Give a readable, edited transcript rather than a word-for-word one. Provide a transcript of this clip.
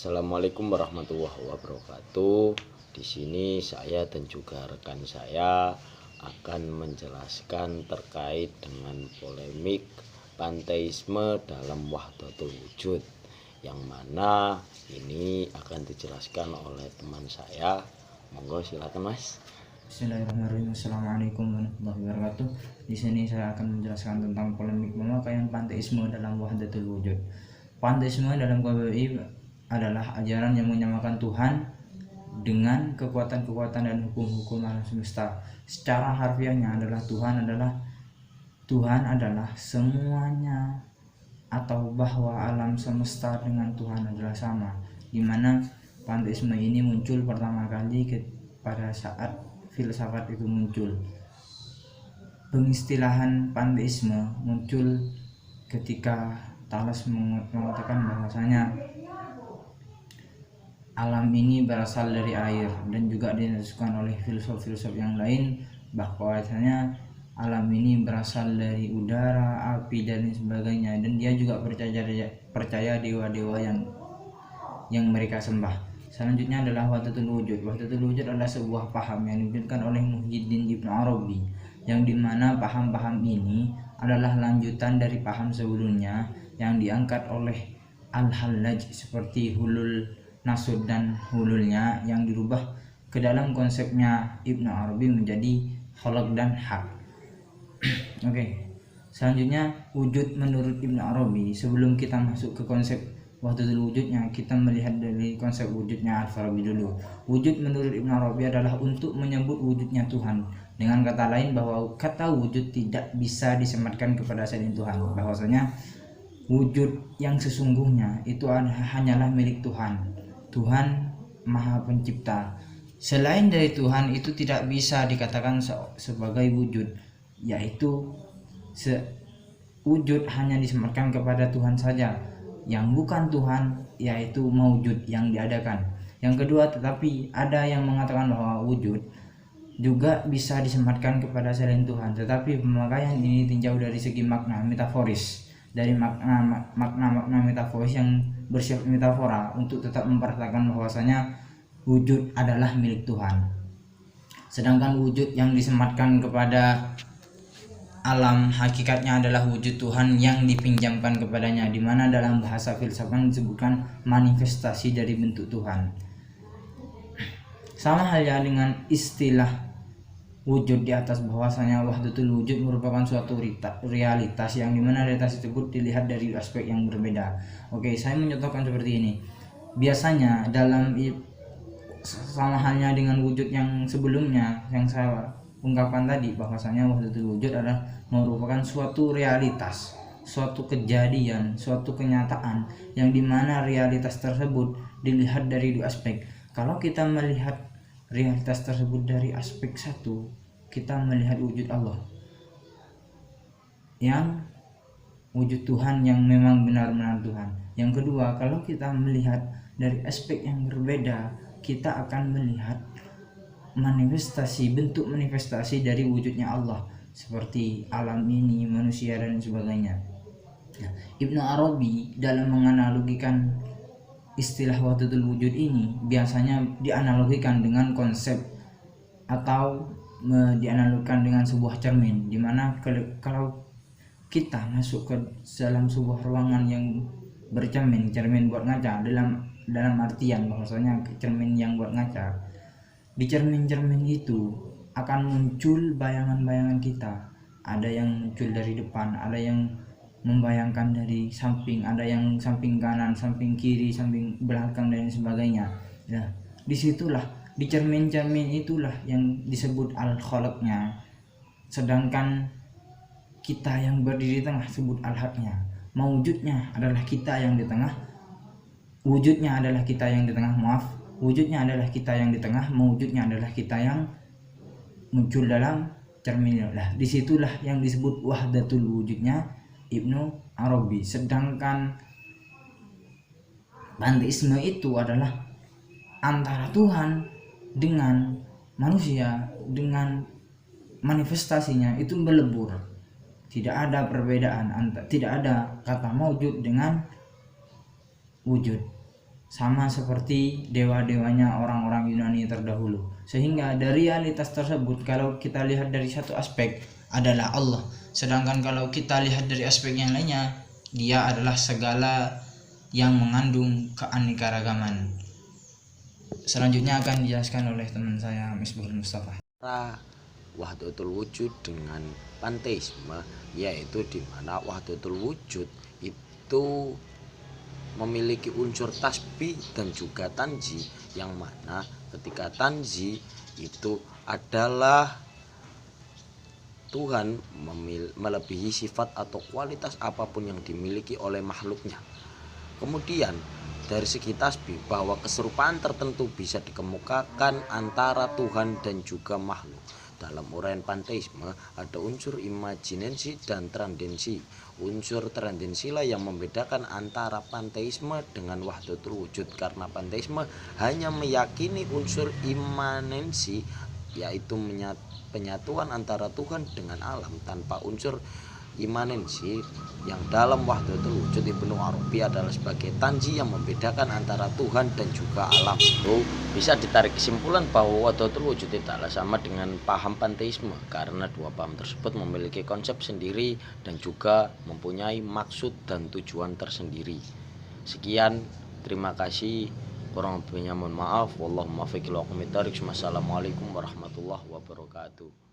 Assalamualaikum warahmatullahi wabarakatuh. Di sini saya dan juga rekan saya akan menjelaskan terkait dengan polemik panteisme dalam wahdatul wujud, yang mana ini akan dijelaskan oleh teman saya. Monggo silakan Mas. Bismillahirrahmanirrahim. Assalamualaikum warahmatullahi wabarakatuh. Di sini saya akan menjelaskan tentang polemik pemakaian panteisme dalam wahdatul wujud. Panteisme dalam KBBI adalah ajaran yang menyamakan Tuhan dengan kekuatan-kekuatan dan hukum-hukum alam semesta. Secara harfiahnya adalah Tuhan adalah semuanya, atau bahwa alam semesta dengan Tuhan adalah sama, di mana panteisme ini muncul pertama kali pada saat filsafat itu muncul. Pengistilahan panteisme muncul ketika Thales mengatakan bahwasanya alam ini berasal dari air, dan juga dinasihkan oleh filsuf-filsuf yang lain bahwasanya alam ini berasal dari udara, api, dan sebagainya, dan dia juga percaya dewa-dewa yang mereka sembah. Selanjutnya adalah wahdatul wujud. Wahdatul wujud adalah sebuah paham yang diwujudkan oleh Muhyiddin Ibnu Arabi, yang dimana paham-paham ini adalah lanjutan dari paham sebelumnya yang diangkat oleh Al-Hallaj, seperti hulul nasud dan hululnya yang dirubah ke dalam konsepnya Ibnu Arabi menjadi khalaq dan hak. Oke. Selanjutnya wujud menurut Ibnu Arabi. Sebelum kita masuk ke konsep wahdatul wujudnya, kita melihat dari konsep wujudnya Al-Farabi dulu. Wujud menurut Ibnu Arabi adalah untuk menyebut wujudnya Tuhan. Dengan kata lain, bahwa kata wujud tidak bisa disematkan kepada selain Tuhan. Bahwasanya wujud yang sesungguhnya itu hanyalah milik Tuhan. Tuhan Maha Pencipta. Selain dari Tuhan itu tidak bisa dikatakan sebagai wujud, yaitu wujud hanya disematkan kepada Tuhan saja. Yang bukan Tuhan yaitu maujud, yang diadakan. Yang kedua, tetapi ada yang mengatakan bahwa wujud juga bisa disematkan kepada selain Tuhan, tetapi pemakaian ini tinjau dari segi makna metaforis, dari makna metaforis yang bersifat metafora, untuk tetap memperhatikan bahwasanya wujud adalah milik Tuhan. Sedangkan wujud yang disematkan kepada alam hakikatnya adalah wujud Tuhan yang dipinjamkan kepadanya, di mana dalam bahasa filsafat disebutkan manifestasi dari bentuk Tuhan. Sama halnya dengan istilah wujud di atas, bahwasanya wahdatul wujud merupakan suatu realitas, yang dimana realitas tersebut dilihat dari aspek yang berbeda. Oke, saya mencontohkan seperti ini. Biasanya dalam sama halnya dengan wujud yang sebelumnya yang saya ungkapkan tadi, bahwasanya wahdatul wujud adalah merupakan suatu realitas, suatu kejadian, suatu kenyataan, yang dimana realitas tersebut dilihat dari dua aspek. Kalau kita melihat realitas tersebut dari aspek satu, kita melihat wujud Allah, yang wujud Tuhan yang memang benar-benar Tuhan. Yang kedua, kalau kita melihat dari aspek yang berbeda, kita akan melihat bentuk manifestasi dari wujudnya Allah, seperti alam ini, manusia, dan sebagainya. Ibnu Arabi dalam menganalogikan istilah wahdatul wujud ini biasanya dianalogikan dengan konsep atau dianalogikan dengan sebuah cermin, dimana kalau kita masuk ke dalam sebuah ruangan yang cermin buat ngaca, dalam artian bahwasanya cermin yang buat ngaca, di cermin-cermin itu akan muncul bayangan-bayangan kita. Ada yang muncul dari depan, ada yang membayangkan dari samping, ada yang samping kanan, samping kiri, samping belakang, dan sebagainya. Nah, disitulah, di cermin-cermin itulah yang disebut al-khalaqnya. Sedangkan kita yang berdiri di tengah sebut al-haqnya. Mawujudnya adalah kita yang di tengah. Wujudnya adalah kita yang di tengah, wujudnya adalah kita yang di tengah, mewujudnya adalah kita yang muncul dalam cermin. Lah, disitulah yang disebut wahdatul wujudnya Ibnu Arabi. Sedangkan panteisme itu adalah antara Tuhan dengan manusia, dengan manifestasinya itu berlebur. Tidak ada perbedaan, tidak ada kata maujud dengan wujud. sama seperti dewa-dewanya orang-orang Yunani terdahulu. Sehingga dari realitas tersebut, kalau kita lihat dari satu aspek adalah Allah, sedangkan kalau kita lihat dari aspek yang lainnya, dia adalah segala yang mengandung keanekaragaman. Selanjutnya akan dijelaskan oleh teman saya Misbahul Mustafa. Wahdatul wujud dengan panteisme, yaitu di mana wahdatul wujud itu memiliki unsur tasbih dan juga tanji, yang mana ketika tanji itu adalah Tuhan melebihi sifat atau kualitas apapun yang dimiliki oleh makhluknya. Kemudian dari segi tasbih, bahwa keserupaan tertentu bisa dikemukakan antara Tuhan dan juga makhluk. Dalam uraian panteisme ada unsur imajinasi dan trandensi. Unsur trandensilah yang membedakan antara panteisme dengan wahdatul wujud, karena panteisme hanya meyakini unsur imanensi, yaitu penyatuan antara Tuhan dengan alam tanpa unsur imanensi, yang dalam wahdatul wujud Ibnu Arabi adalah sebagai tanji yang membedakan antara Tuhan dan juga alam. Itu bisa ditarik kesimpulan bahwa wahdatul wujud tidaklah sama dengan paham panteisme, karena dua paham tersebut memiliki konsep sendiri dan juga mempunyai maksud dan tujuan tersendiri. Sekian, terima kasih. Kurang lebihnya mohon maaf. Wallahumma fiqh. Wassalamualaikum warahmatullahi wabarakatuh.